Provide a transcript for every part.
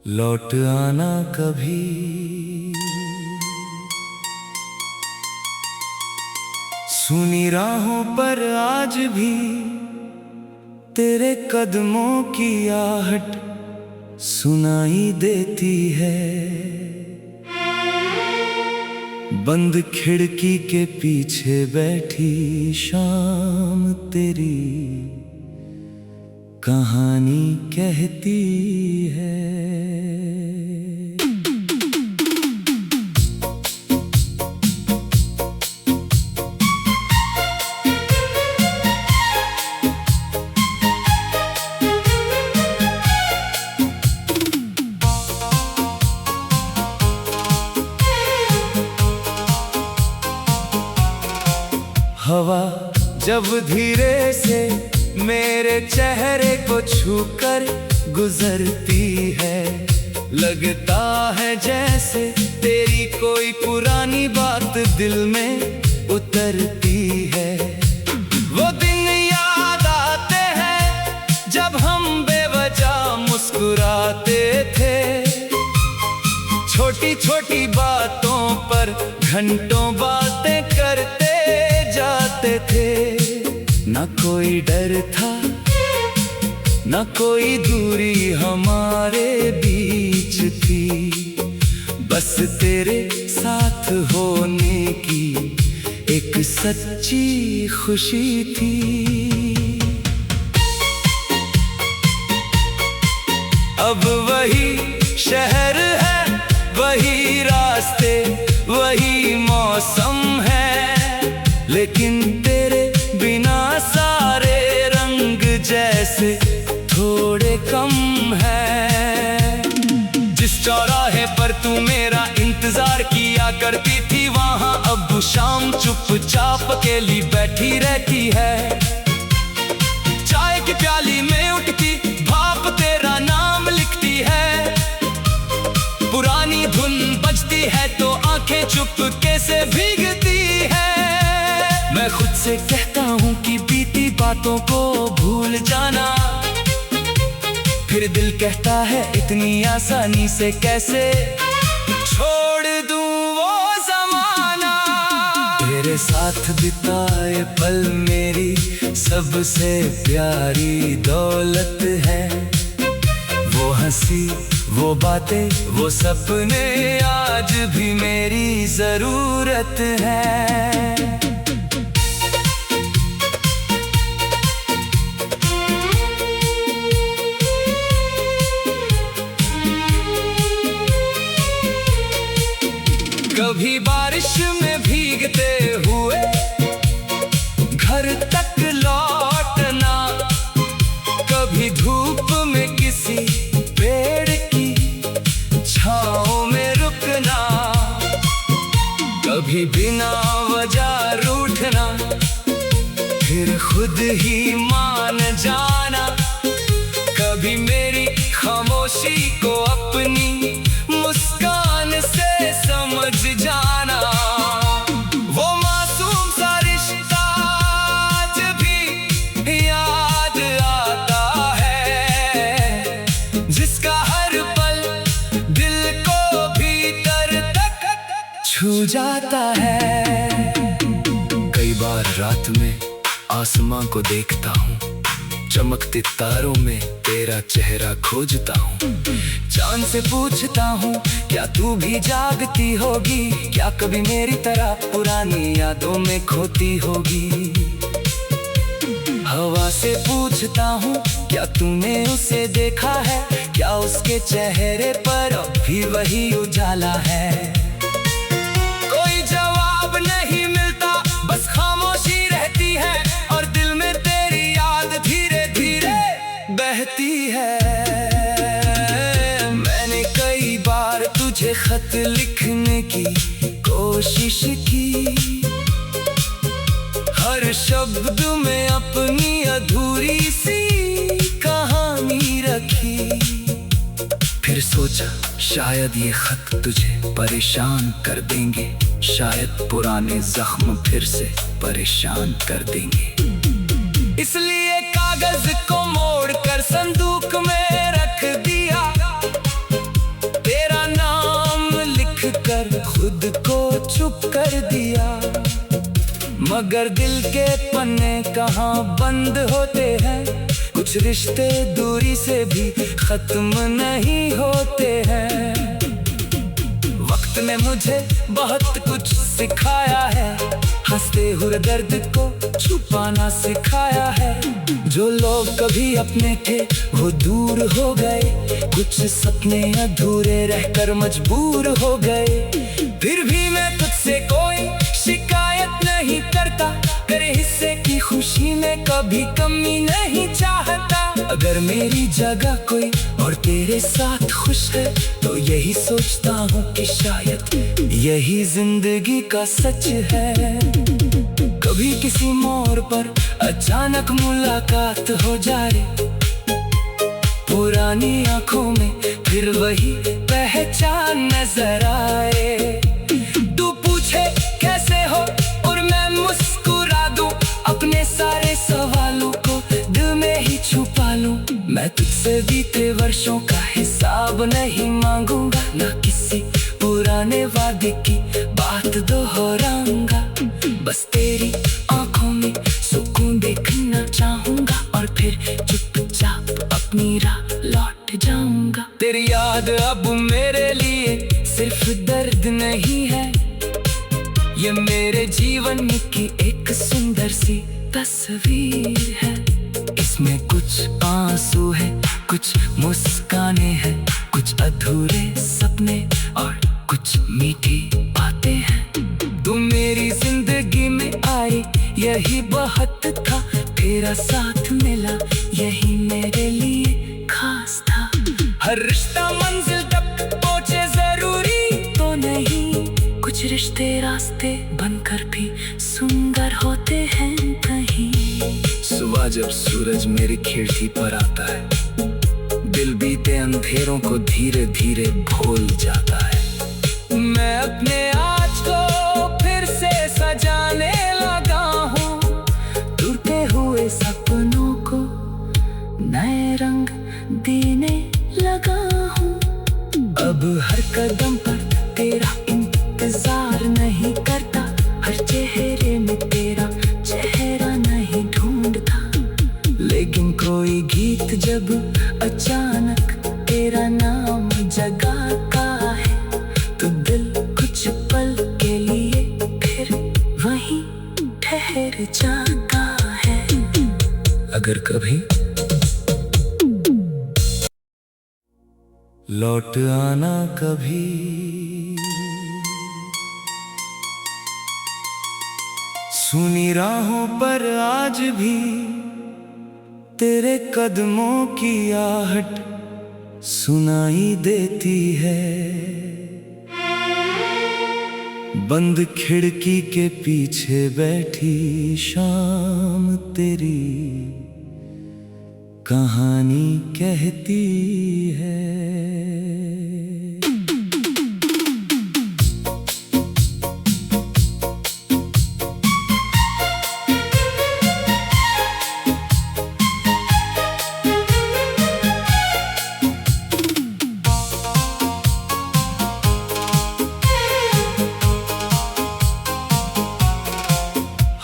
लौट आना कभी। सुनी राहों पर आज भी तेरे कदमों की आहट सुनाई देती है। बंद खिड़की के पीछे बैठी शाम तेरी कहानी कहती है। हवा जब धीरे से मेरे चेहरे को छूकर गुजरती है, लगता है जैसे तेरी कोई पुरानी बात दिल में उतरती है। वो दिन याद आते हैं जब हम बेवजह मुस्कुराते थे, छोटी छोटी बातों पर घंटों बातें करते जाते थे। न कोई डर था न कोई दूरी हमारे बीच थी, बस तेरे साथ होने की एक सच्ची खुशी थी। अब वही शहर है, वही रास्ते, वही मौसम है, लेकिन तेरे बिना सारे रंग जैसे थोड़े कम है। जिस चौराहे पर तू मेरा इंतजार किया करती थी, वहां अब शाम चुपचाप अकेली बैठी रहती है। चाय की प्याली में उठती भाप तेरा नाम लिखती है, पुरानी धुन बजती है तो आंखें चुपके से भीगती है। मैं खुद से कहता हूँ कि बीती बातों को भूल जाना, फिर दिल कहता है इतनी आसानी से कैसे छोड़ दूँ वो ज़माना। तेरे साथ बिताए पल मेरी सबसे प्यारी दौलत है, वो हंसी वो बातें वो सपने आज भी मेरी ज़रूरत है। कभी बारिश में भीगते हुए घर तक लौटना, कभी धूप में किसी पेड़ की छाँव में रुकना, कभी बिना वजह रूठना, फिर खुद ही मान जाना, कभी मेरी खामोशी को अपनी मुस्कान से समझ जाना। वो मासूम सा रिश्ता आज भी याद आता है, जिसका हर पल दिल को भीतर तक छू जाता है। कई बार रात में आसमां को देखता हूँ, चमकते तारों में तेरा चेहरा खोजता हूँ। चांद से पूछता हूँ क्या तू भी जागती होगी, क्या कभी मेरी तरह पुरानी यादों में खोती होगी। हवा से पूछता हूँ क्या तूने उसे देखा है, क्या उसके चेहरे पर अब भी वही उजाला है। कोई जवाब नहीं मिलता, बस खामोशी रहती है और दिल में तेरी याद धीरे धीरे बहती है। मैंने कई बार तुझे खत लिखने की कोशिश की, हर शब्द में अपनी अधूरी सी कहानी रखी। फिर सोचा शायद ये खत तुझे परेशान कर देंगे, शायद पुराने जख्म फिर से परेशान कर देंगे। इसलिए कागज को मोड़ कर संदूक में रख दिया, मगर दिल के पन्ने कहाँ बंद होते हैं। कुछ रिश्ते दूरी से भी खत्म नहीं होते हैं। वक्त ने मुझे बहुत कुछ सिखाया है, हंसते हुए दर्द को छुपाना सिखाया है। जो लोग कभी अपने थे वो दूर हो गए, कुछ सपने अधूरे रहकर मजबूर हो गए। फिर भी मैं तुझसे कोई शिकायत नहीं करता, तेरे हिस्से की खुशी में कभी कमी नहीं चाहता। अगर मेरी जगह कोई और तेरे साथ खुश है तो यही सोचता हूँ कि शायद यही जिंदगी का सच है। कभी किसी मोड़ पर अचानक मुलाकात हो जाए, पुरानी आंखों में फिर वही पहचान नजर आए। तू पूछे कैसे हो और मैं मुस्कुरा दूं, अपने सारे सवालों को दिल में ही छुपा लूं। मैं तुझसे बीते वर्षों का हिसाब नहीं मांगूंगा, ना किसी पुराने वादे की बात दोहराऊंगा। बस तेरी आंखों में सुकून देखना चाहूंगा और फिर चुपचाप अपनी राह लौट जाऊंगा। तेरी याद अब मेरे लिए सिर्फ दर्द नहीं है, ये मेरे जीवन की एक सुंदर सी तस्वीर है। इसमें कुछ आंसू है, कुछ मुस्काने हैं, कुछ अधूरे सपने और कुछ मीठी बातें हैं। तू मेरी जिंदगी में आई यही बहुत था, तेरा साथ मिला यही मेरे लिए खास था। हर रिश्ता मंजिल तक पहुंचे जरूरी तो नहीं, कुछ रिश्ते रास्ते बनकर भी सुंदर होते हैं कहीं। सुबह जब सूरज मेरी खिड़की पर आता है, दिल बीते अंधेरों को धीरे धीरे भूल जाता है। मैं अपने आज को फिर से सजाने लगा हूँ, टूटे हुए सपनों को नए रंग देने लगा हूँ। अब हर कदम पर तेरा इंतजार नहीं करता, हर चेहरे में तेरा चेहरा नहीं ढूंढता। लेकिन कोई गीत जब अचानक तेरा नाम जगाता है, तो दिल कुछ पल के लिए फिर वहीं ठहर जाता है। अगर कभी लौट आना कभी, सुनी राहों पर आज भी तेरे कदमों की आहट सुनाई देती है। बंद खिड़की के पीछे बैठी शाम तेरी कहानी कहती है।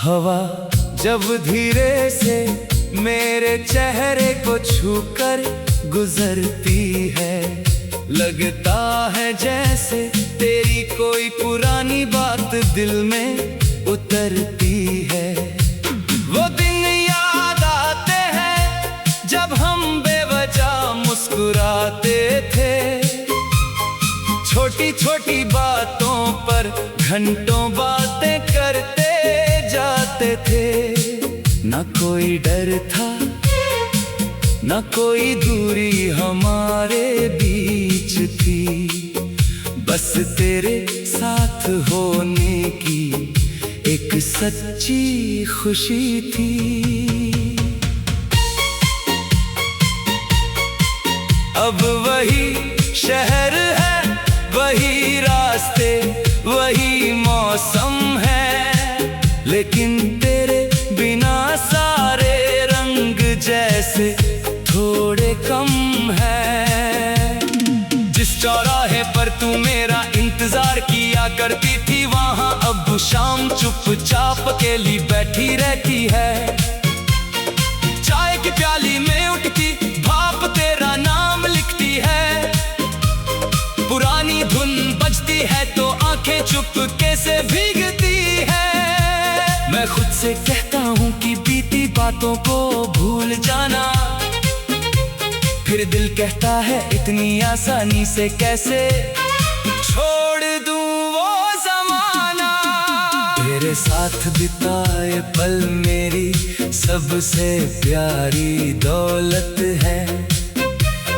हवा जब धीरे से मेरे चेहरे को छूकर गुजरती है, लगता है जैसे तेरी कोई पुरानी बात दिल में उतरती है। वो दिन याद आते हैं जब हम बेवजह मुस्कुराते थे, छोटी छोटी बातों पर घंटों बातें करते जाते थे। न कोई डर था न कोई दूरी हमारे बीच थी, बस तेरे साथ होने की एक सच्ची खुशी थी। अब वही शहर है, वही रास्ते, वही मौसम है, लेकिन तेरे बिना सारे रंग जैसे थोड़े कम है। जिस चौराहे पर तू मेरा इंतजार किया करती थी, वहाँ वहाँ अब शाम चुपचाप अकेली बैठी रहती है। चाय की प्याली में उठती भाप तेरा नाम लिखती है। पुरानी धुन बजती है तो आंखें चुपके से भीगती है। मैं खुद से कहता हूँ कि बीती बातों को भूल जाना, फिर दिल कहता है इतनी आसानी से कैसे छोड़ दूँ वो ज़माना। तेरे साथ बिताए पल मेरी सबसे प्यारी दौलत है।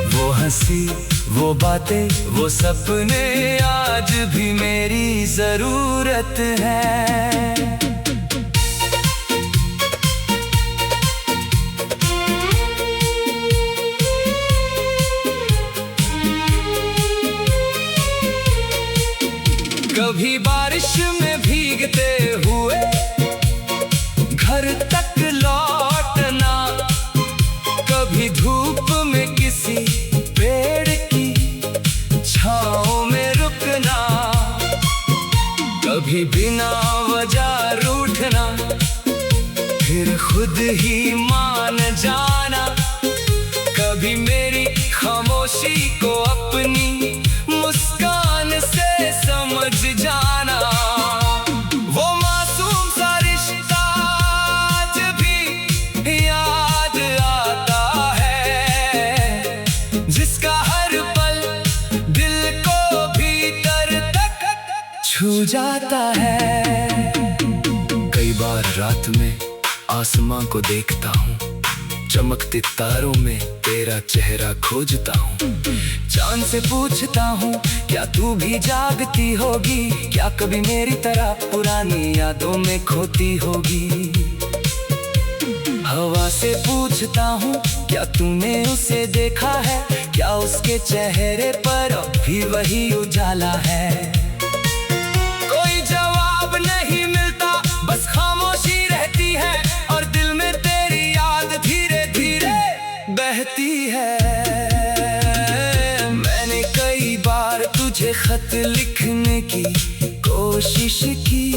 वो हंसी, वो बातें, वो सपने आज भी मेरी जरूरत है। कभी बारिश में भीगते हुए घर तक लौटना, कभी धूप में किसी पेड़ की छाँव में रुकना, कभी बिना वजह रूठना, फिर खुद ही मान जाना। कभी मेरी खामोशी को अपनी मुस्कान से समझ जाना। वो मासूम सा रिश्ता आज भी याद आता है, जिसका हर पल दिल को भीतर तक छू जाता है। कई बार रात में आसमां को देखता हूँ, चमकते तारों में तेरा चेहरा खोजता हूँ। चांद से पूछता हूँ क्या तू भी जागती होगी, क्या कभी मेरी तरह पुरानी यादों में खोती होगी। हवा से पूछता हूँ क्या तूने उसे देखा है, क्या उसके चेहरे पर भी वही उजाला है। कोई जवाब नहीं मिलता, बस खामोशी रहती है और दिल में तेरी याद धीरे धीरे बहती है। मैंने कई बार तुझे खत लिखने की कोशिश की,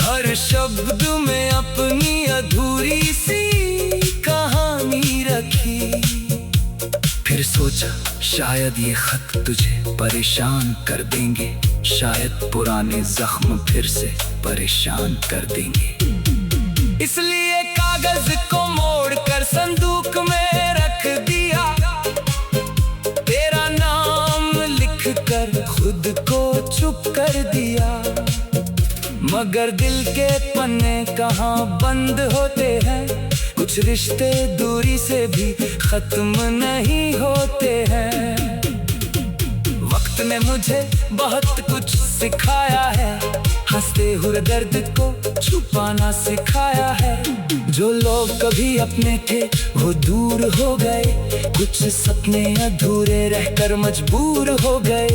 हर शब्द में अपनी अधूरी सी कहानी रखी। फिर सोचा शायद ये खत तुझे परेशान कर देंगे, शायद पुराने जख्म फिर से परेशान कर देंगे। इसलिए कागज को मोड़कर संदूक में रख दिया, तेरा नाम लिखकर खुद को चुप कर दिया। मगर दिल के पन्ने कहाँ बंद होते हैं, कुछ रिश्ते दूरी से भी खत्म नहीं होते हैं। वक्त ने मुझे बहुत कुछ सिखाया है, हंसते हुए दर्द को छुपाना सिखाया है। जो लोग कभी अपने थे वो दूर हो गए, कुछ सपने अधूरे रहकर मजबूर हो गए।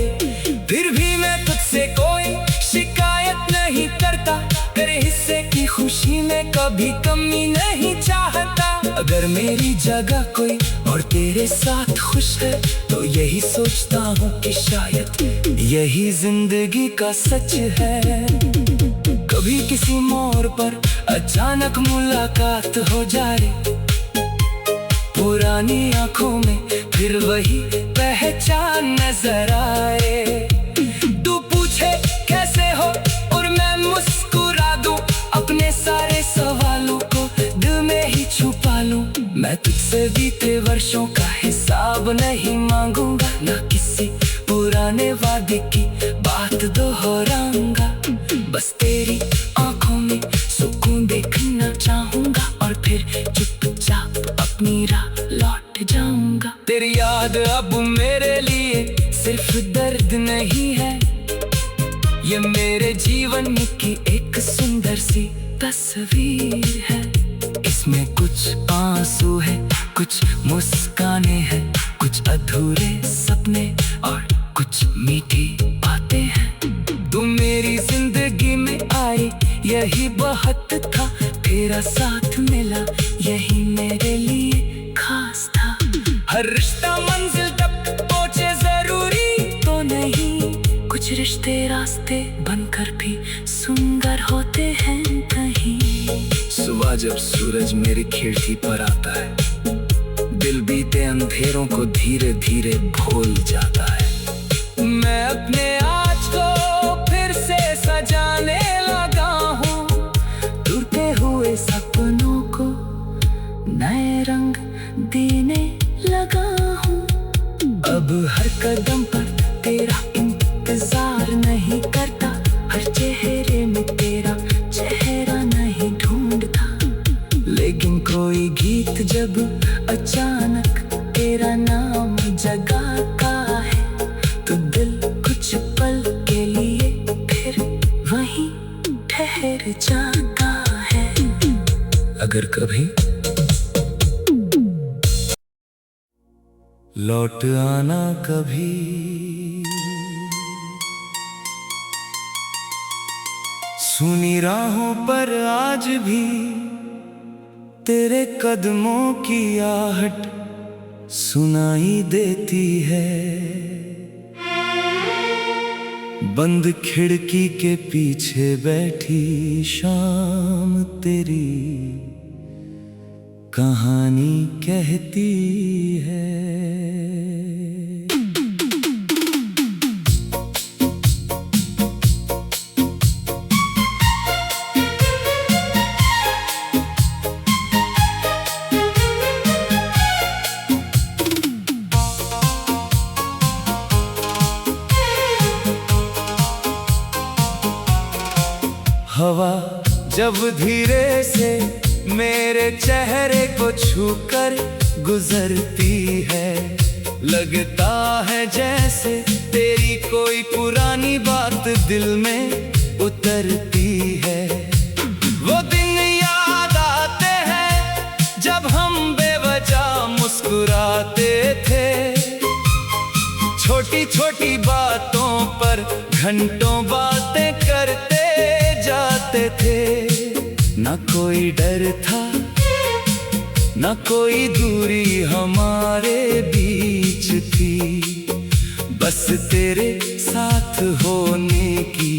फिर भी मैं तुझसे कोई शिकायत नहीं करता, तेरे हिस्से की खुशी में कभी कमी नहीं चाहता। अगर मेरी जगह कोई और तेरे साथ खुश है तो यही सोचता हूँ कि शायद यही जिंदगी का सच है। कभी किसी मोड़ पर अचानक मुलाकात हो जाए, पुरानी आंखों में फिर वही पहचान नजर आए। तू पूछे कैसे हो और मैं मुस्कुरा दूं, अपने सारे सवालों को दिल में ही छुपा लूं। मैं तुझसे बीते वर्षों का हिसाब नहीं मांगूंगा, ना किसी पुराने वादे की बात दोहराऊंगा। बस तेरी आंखों में सुकून देखना चाहूंगा और फिर चुपचाप अपनी राह लौट जाऊंगा। तेरी याद अब मेरे लिए सिर्फ दर्द नहीं है, ये मेरे जीवन की एक सुंदर सी तस्वीर है। इसमें कुछ आंसू है, कुछ मुस्काने हैं, कुछ अधूरे सपने और कुछ मीठी बातें हैं। तुम मेरी जिंदगी में आई यही बहुत था, तेरा साथ मिला यही मेरे लिए खास था। हर रिश्ता मंजिल तक पहुंचे जरूरी तो नहीं, कुछ कुछ रिश्ते रास्ते बनकर भी सुंदर होते हैं कहीं। सुबह जब सूरज मेरी खिड़की पर आता है, दिल बीते अंधेरों को धीरे धीरे भूल जाता है। मैं अपने आज को फिर से सजाने लगा हूँ, टूटे हुए सपनों को नए रंग देने लगा हूँ। अब हर कदम पर तेरा इंतजार नहीं करता, हर चेहरे में तेरा चेहरा नहीं ढूंढता। लेकिन कोई गीत जब अचानक तेरा नाम जगाता है, तो दिल कुछ पल के लिए फिर वहीं ठहर जाता है। अगर कभी लौट आना कभी, सुनी राहों पर आज भी तेरे कदमों की आहट सुनाई देती है। बंद खिड़की के पीछे बैठी शाम तेरी कहानी कहती है। हवा जब धीरे से मेरे चेहरे को छूकर गुजरती है, लगता है जैसे तेरी कोई पुरानी बात दिल में उतरती है। वो दिन याद आते हैं जब हम बेवजह मुस्कुराते थे, छोटी छोटी बातों पर घंटों बातें करते जाते थे। ना कोई डर था, ना कोई दूरी हमारे बीच थी, बस तेरे साथ होने की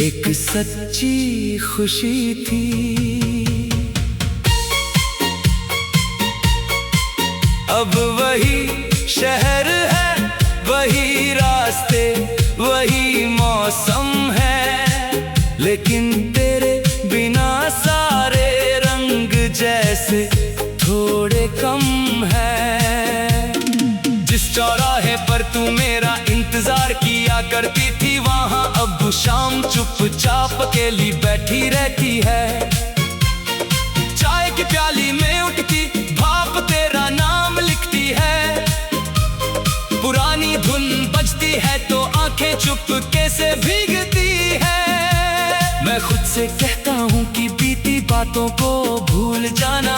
एक सच्ची खुशी थी। अब वही शहर है, वही रास्ते, वही मौसम है, लेकिन तेरे बिना सारे रंग जैसे थोड़े कम है। जिस चौराहे पर तू मेरा इंतजार किया करती थी, वहां अब शाम चुपचाप अकेली बैठी रहती है। चाय की प्याली में उठती भाप तेरा नाम लिखती है, पुरानी धुन बजती है तो आंखें चुपके से भीगती है। मैं खुद से कहता हूँ कि बीती बातों को भूल जाना,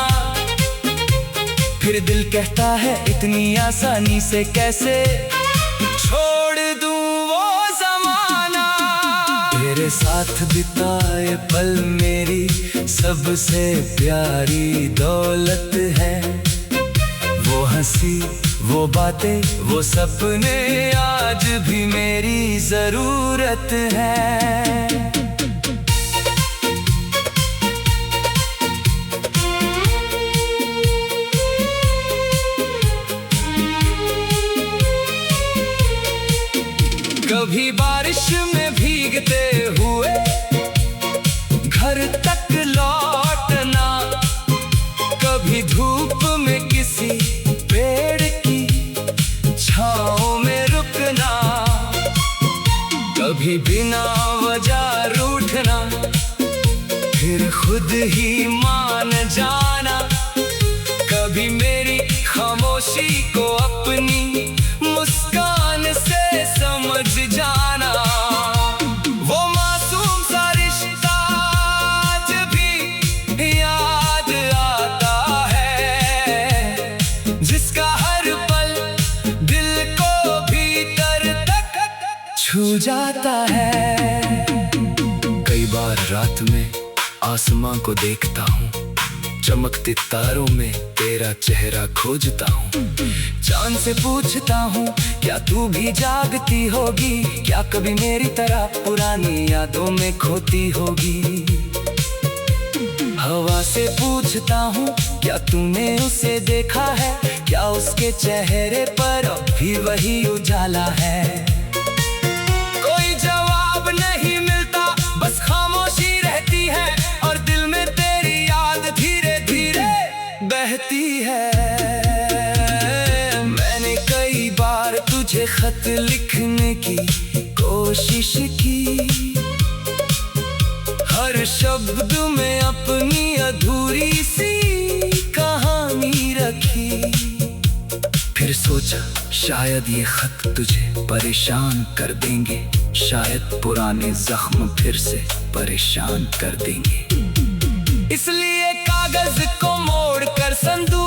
फिर दिल कहता है इतनी आसानी से कैसे छोड़ दूँ वो ज़माना। तेरे साथ बिताए पल मेरी सबसे प्यारी दौलत है, वो हंसी, वो बातें, वो सपने आज भी मेरी ज़रूरत है। कभी बारिश में भीगते हुए घर तक लौटना, कभी धूप में किसी पेड़ की छाँव में रुकना, कभी बिना वजह रूठना, फिर खुद ही मान जाना, कभी मेरी खामोशी को अपनी मुस्कान से समझ जाना। वो मासूम सा रिश्ता आज भी याद आता है, जिसका हर पल दिल को भीतर तक छू जाता है। कई बार रात में आसमां को देखता हूँ, चमकते तारों में तेरा चेहरा खोजता हूँ। चांद से पूछता हूँ क्या तू भी जागती होगी, क्या कभी मेरी तरह पुरानी यादों में खोती होगी। हवा से पूछता हूँ क्या तूने उसे देखा है, क्या उसके चेहरे पर भी वही उजाला है। कोई जवाब नहीं मिलता, बस खामोशी रहती है और दिल में तेरी याद धीरे धीरे बहती है। मैंने कई बार तुझे खत लिखने की कोशिश की, हर शब्द में अपनी अधूरी सी कहानी रखी। फिर सोचा शायद ये खत तुझे परेशान कर देंगे, शायद पुराने जख्म फिर से परेशान कर देंगे। इसलिए कागज को मोड़ कर संदूक